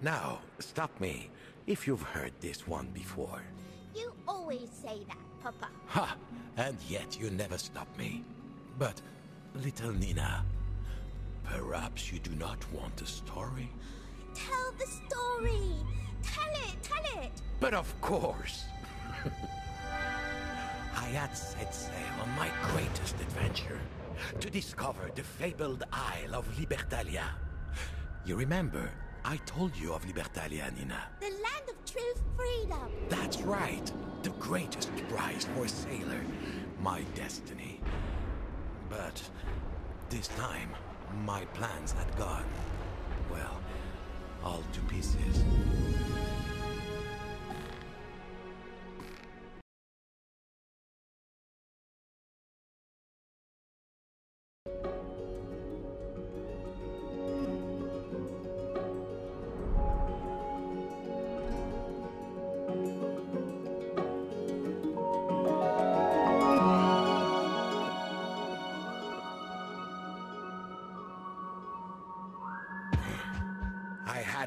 Now, stop me if you've heard this one before. You always say that, Papa. Ha! And yet you never stop me. But, little Nina, perhaps you do not want a story? Tell the story! Tell it! But of course! I had set sail on my greatest adventure, to discover the fabled Isle of Libertalia. You remember, I told you of Libertalia, Nina. The land of true freedom. That's right. The greatest prize for a sailor. My destiny. But this time, my plans had gone, well, all to pieces.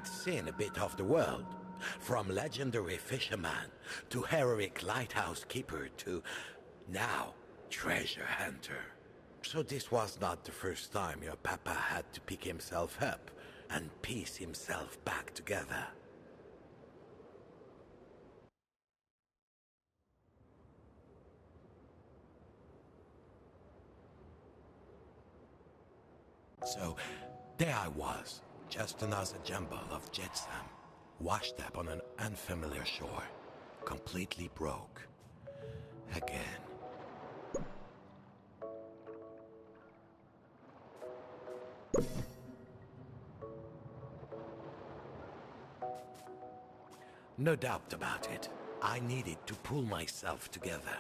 Seen a bit of the world, from legendary fisherman to heroic lighthouse keeper to, now, treasure hunter. So this was not the first time your papa had to pick himself up and piece himself back together. So, there I was. Just another jumble of jetsam, washed up on an unfamiliar shore, completely broke. Again. No doubt about it. I needed to pull myself together.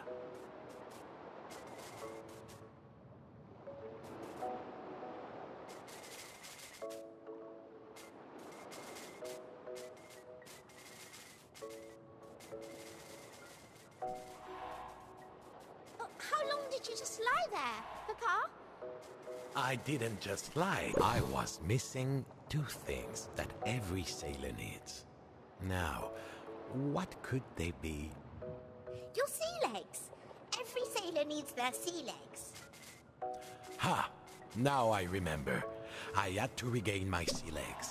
I didn't just lie. I was missing two things that every sailor needs. Now, what could they be? Your sea legs. Every sailor needs their sea legs. Ha! Now I remember. I had to regain my sea legs.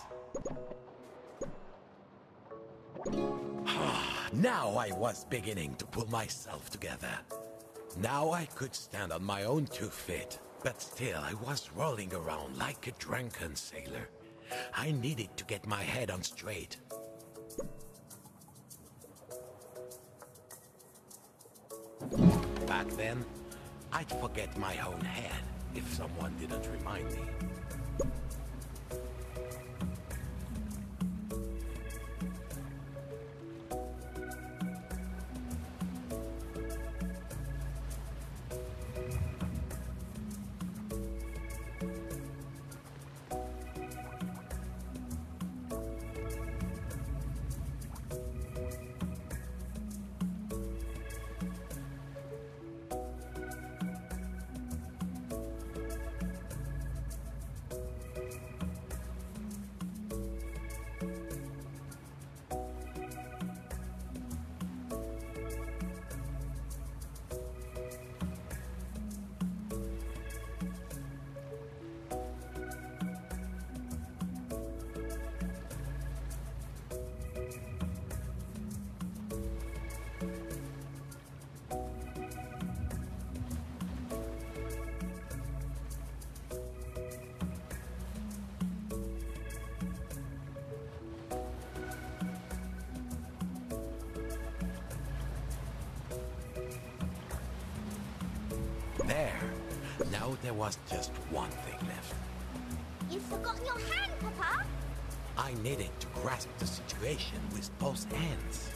Now I was beginning to pull myself together. Now I could stand on my own 2 feet. But still, I was rolling around like a drunken sailor. I needed to get my head on straight. Back then, I'd forget my own head if someone didn't remind me. There. Now there was just one thing left. You've forgotten your hand, Papa. I needed to grasp the situation with both hands.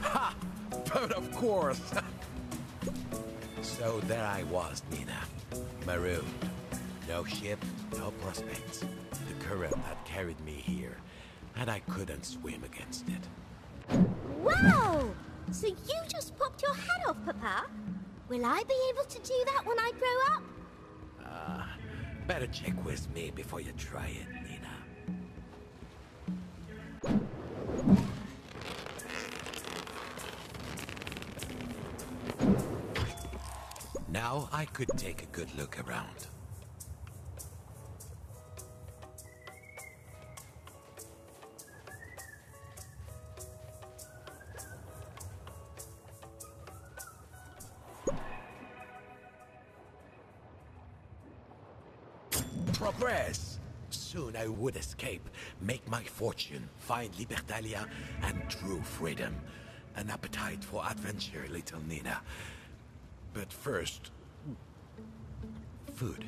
Ha! But of course! So there I was, Nina. Marooned. No ship, no prospects. The current had carried me here, and I couldn't swim against it. Wow! So you just popped your head off, Papa? Will I be able to do that when I grow up? Better check with me before you try it, Nina. Now I could take a good look around. Progress! Soon I would escape, make my fortune, find Libertalia and true freedom. An appetite for adventure, little Nina. But first... food.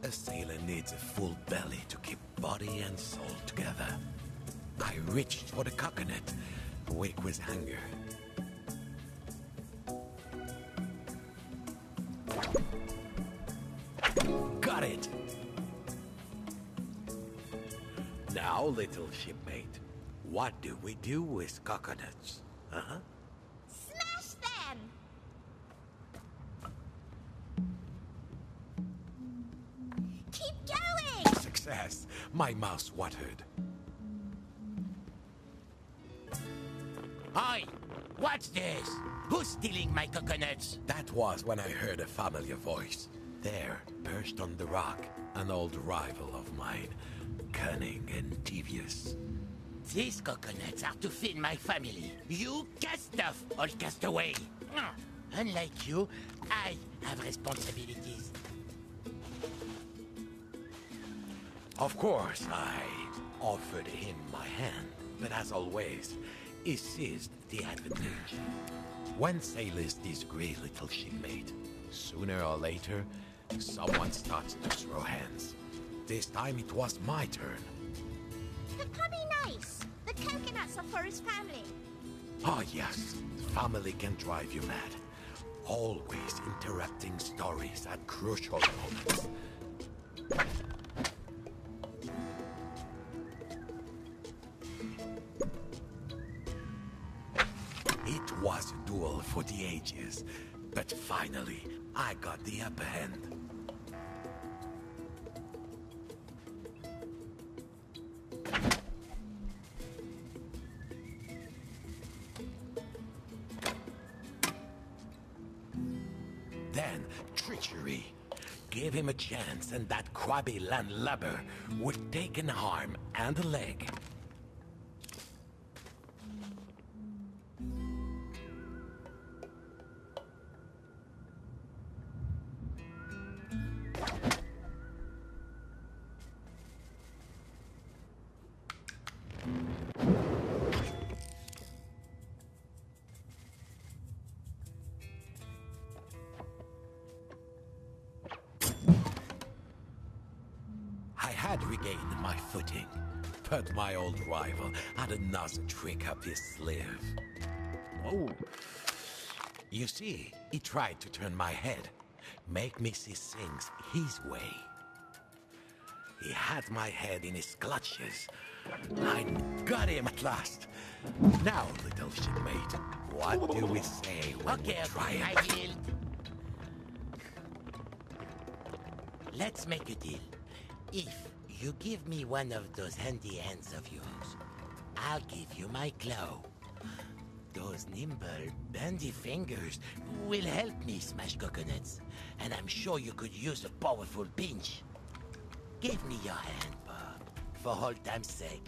A sailor needs a full belly to keep body and soul together. I reached for the coconut, awake with hunger. Got it! Now, little shipmate, what do we do with coconuts? Uh-huh. Smash them! Keep going! Success! My mouth watered. Oi! What's this? Who's stealing my coconuts? That was when I heard a familiar voice. There, perched on the rock, an old rival of mine. Cunning and devious. These coconuts are to feed my family. You cast stuff, all cast away. Unlike you, I have responsibilities. Of course, I offered him my hand, but as always, he seized the advantage. When sailors disagree, little shipmate, sooner or later, someone starts to throw hands. This time it was my turn. The puppy nice. The coconuts are for his family. Oh yes, family can drive you mad. Always interrupting stories at crucial moments. It was a duel for the ages, but finally, I got the upper hand. Then, treachery. Gave him a chance, and that crabby landlubber would take an arm and a leg. I had regained my footing, but my old rival had another trick up his sleeve. Oh. You see, he tried to turn my head, make me see things his way. He had my head in his clutches. I got him at last. Now, little shipmate, what do we say when we try I it? yield. Let's make a deal. If you give me one of those handy hands of yours, I'll give you my claw. Those nimble, bendy fingers will help me smash coconuts, and I'm sure you could use a powerful pinch. Give me your hand, Bob, for old time's sake.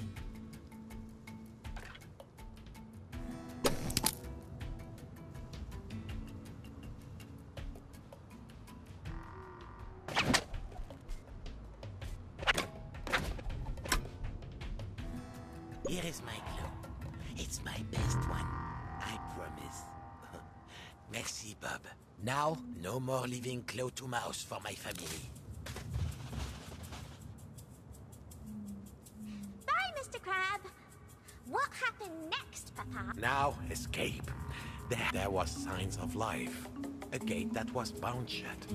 Here is my claw. It's my best one, I promise. Merci, Bob. Now, no more leaving claw to mouse for my family. Bye, Mr. Crab. What happened next, Papa? Now, escape. There was signs of life. A gate that was bound shut.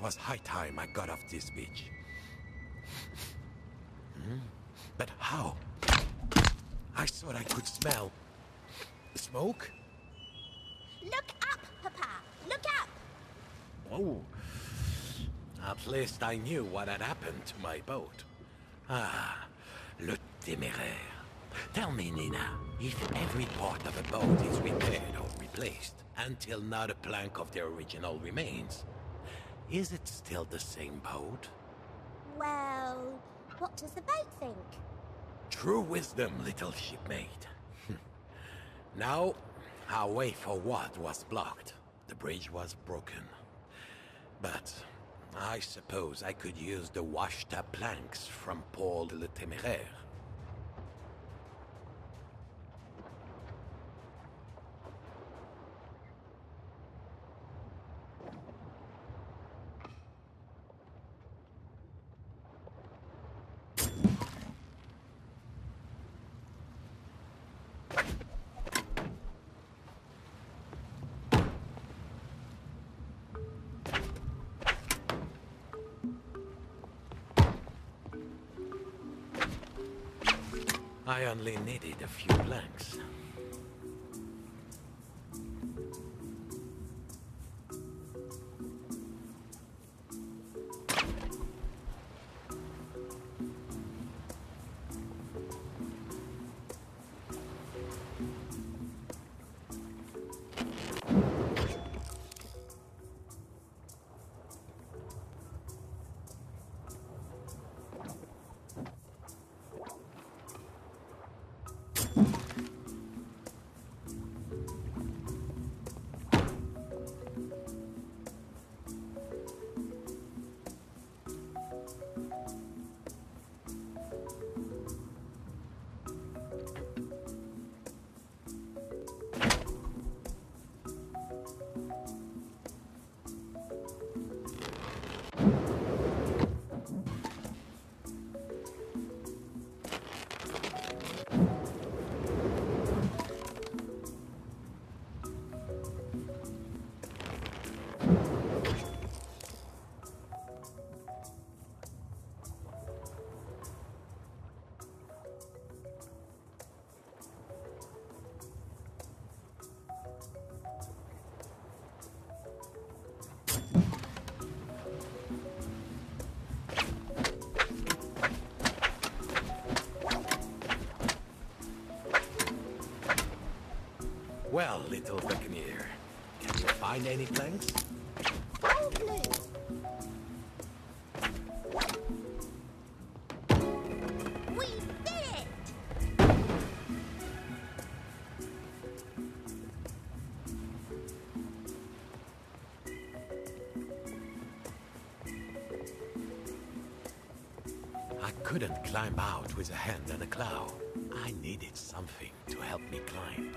was high time I got off this beach. But how? I thought I could smell... smoke? Look up, Papa! Look up! Oh. At least I knew what had happened to my boat. Ah, le téméraire. Tell me, Nina, if every part of a boat is repaired or replaced until not a plank of the original remains, is it still the same boat? Well, what does the boat think? True wisdom, little shipmate. Now, our way forward was blocked. The bridge was broken. But I suppose I could use the washed-up planks from Paul le Téméraire. I only needed a few planks. Well, little buccaneer, can you find any planks? All blue. We did it! I couldn't climb out with a hand and a claw. I needed something to help me climb.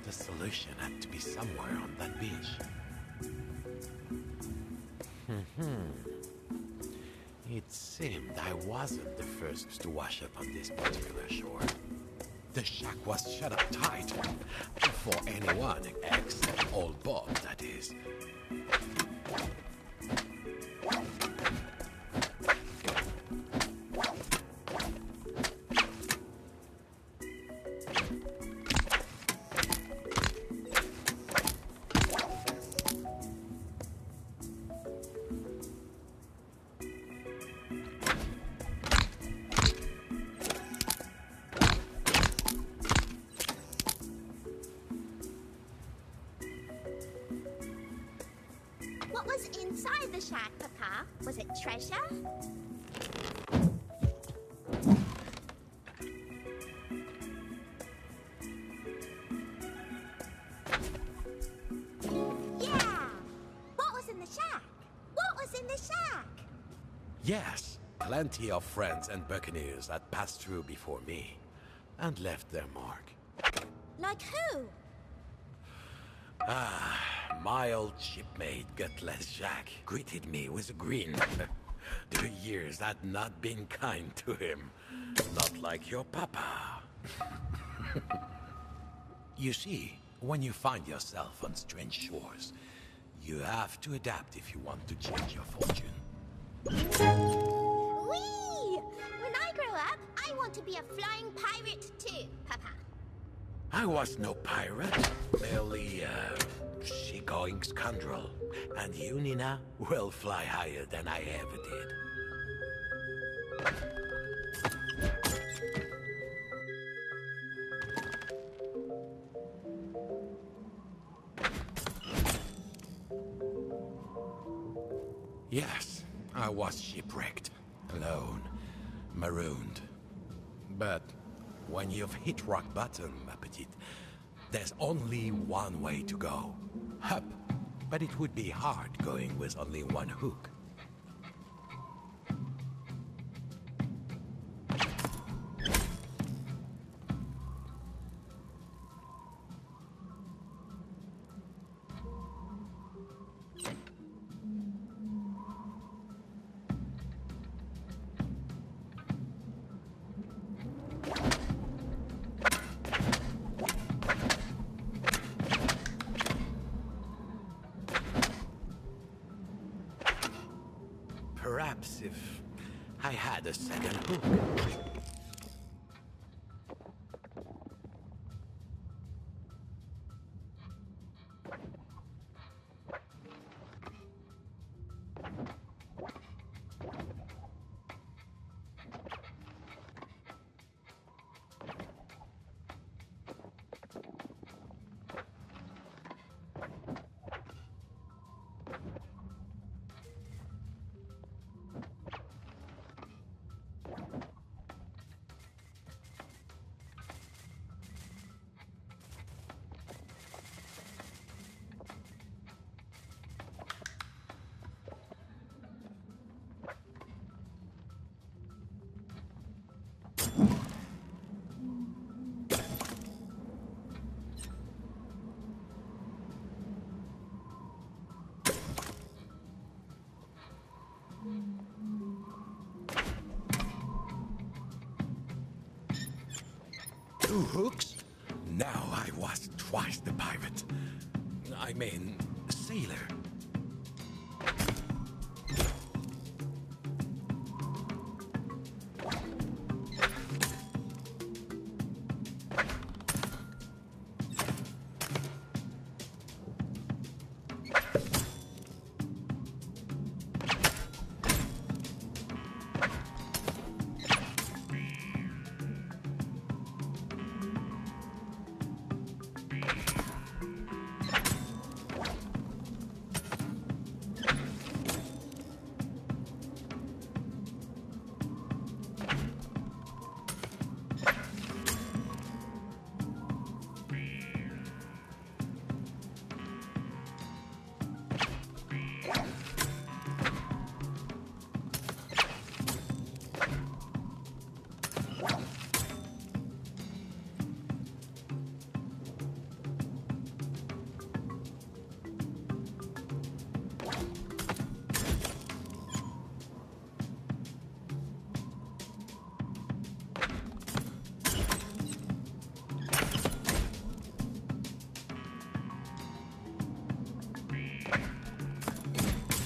The solution had to be somewhere on that beach. It seemed I wasn't the first to wash up on this particular shore. The shack was shut up tight. For anyone except old Bob, that is. What was inside the shack, Papa? Was it treasure? Yeah! What was in the shack? What was in the shack? Yes, plenty of friends and buccaneers had passed through before me and left their mark. Like who? My old shipmate, Gutless Jack, greeted me with a grin. The years had not been kind to him. Not like your papa. You see, when you find yourself on strange shores, You have to adapt if you want to change your fortune. Whee! When I grow up, I want to be a flying pirate too, Papa. I was no pirate, merely a seagoing scoundrel. And you, Nina, will fly higher than I ever did. Yes, I was shipwrecked, alone, marooned. But when you've hit rock bottom, ma petite, there's only one way to go. Up. But it would be hard going with only one hook. Perhaps if I had a second hook. Two hooks? Now I was twice the pirate. I mean, sailor.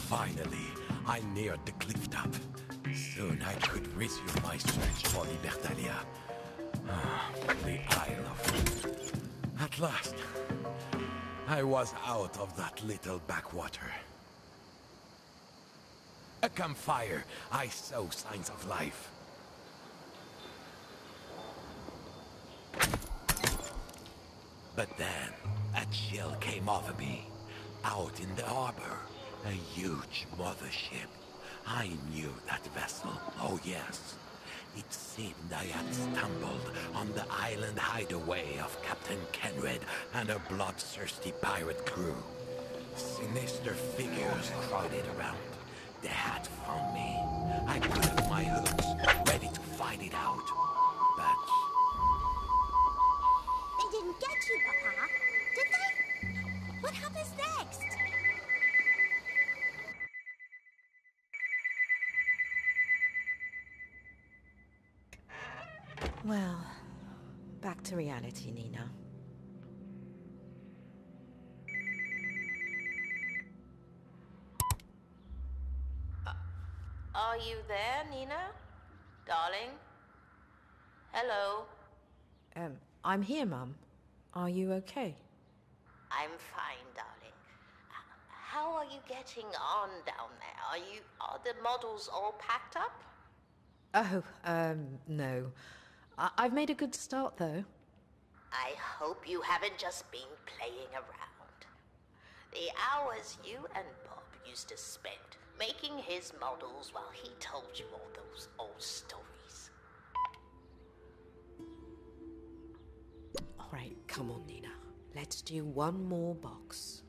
Finally, I neared the cliff top. Soon I could resume my search for Libertalia. The Isle of... At last, I was out of that little backwater. A campfire. I saw signs of life. But then, a chill came over me. Out in the harbor, a huge mothership. I knew that vessel, oh yes. It seemed I had stumbled on the island hideaway of Captain Kenred and a bloodthirsty pirate crew. Sinister figures crowded around. They had found me. I put up my hooks, ready to fight it out. But... They didn't get you, Papa, did they? What happens next? Well, back to reality, Nina. Are you there, Nina? Darling? Hello? I'm here, Mum. Are you okay? I'm fine, darling. How are you getting on down there? Are the models all packed up? Oh, no. I've made a good start, though. I hope you haven't just been playing around. The hours you and Bob used to spend making his models while he told you all those old stories. All right, come on, Nina. Let's do one more box.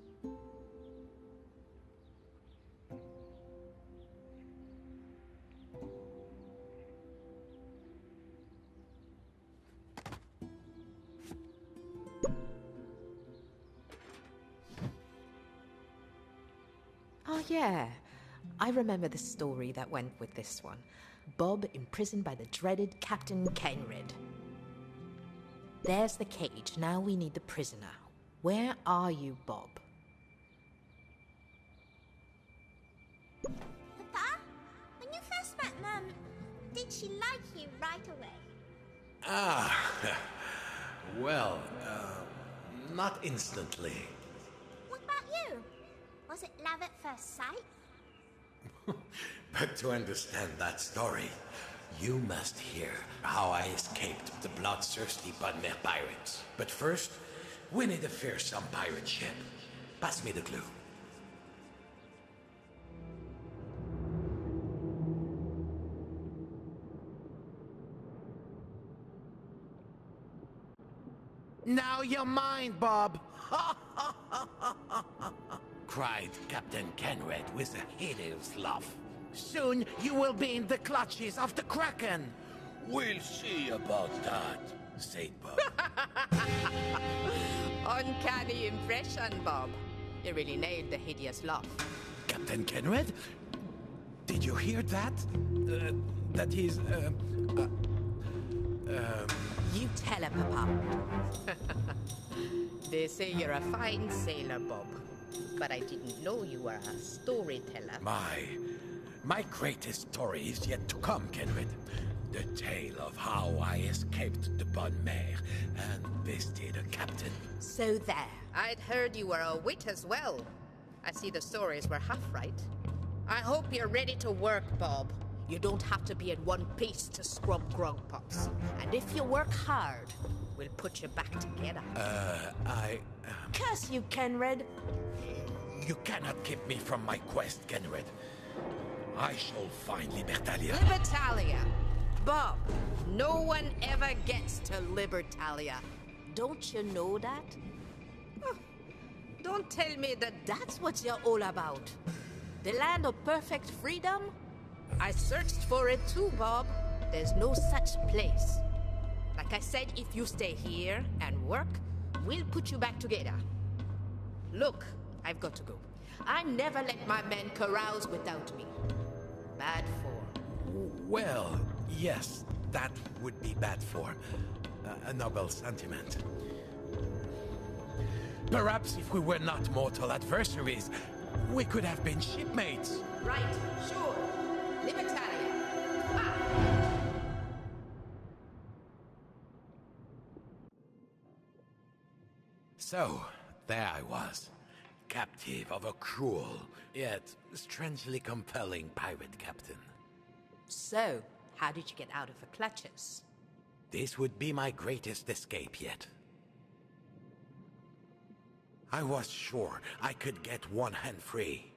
Oh, yeah. I remember the story that went with this one. Bob imprisoned by the dreaded Captain Kenred. There's the cage. Now we need the prisoner. Where are you, Bob? Papa, when you first met Mum, did she like you right away? Ah, well, not instantly. What about you? Was it love at first sight? But to understand that story, you must hear how I escaped the bloodthirsty Bunmer pirates. But first, we need a fearsome pirate ship. Pass me the clue. Now you're mine, Bob! Cried Captain Kenred with a hideous laugh. Soon you will be in the clutches of the Kraken. We'll see about that, said Bob. Uncanny impression, Bob. You really nailed the hideous laugh. Captain Kenred? Did you hear that? That is, You tell her, Papa. They say you're a fine sailor, Bob. But I didn't know you were a storyteller. My greatest story is yet to come, Kenred. The tale of how I escaped the Bonne Mare and bested a captain. So there. I'd heard you were a wit as well. I see the stories were half right. I hope you're ready to work, Bob. You don't have to be in one piece to scrub grog pots. And if you work hard, we'll put you back together. Curse you, Kenred! You cannot keep me from my quest, Kenred. I shall find Libertalia. Libertalia! Bob, no one ever gets to Libertalia. Don't you know that? Oh, don't tell me that that's what you're all about. The land of perfect freedom? I searched for it too, Bob. There's no such place. Like I said, if you stay here and work, we'll put you back together. Look, I've got to go. I never let my men carouse without me. Bad form. Well, yes, that would be bad form. A noble sentiment. Perhaps if we were not mortal adversaries, we could have been shipmates. Right, sure. Libertalia. Ah! So, there I was, captive of a cruel, yet strangely compelling pirate captain. So, how did you get out of the clutches? This would be my greatest escape yet. I was sure I could get one hand free.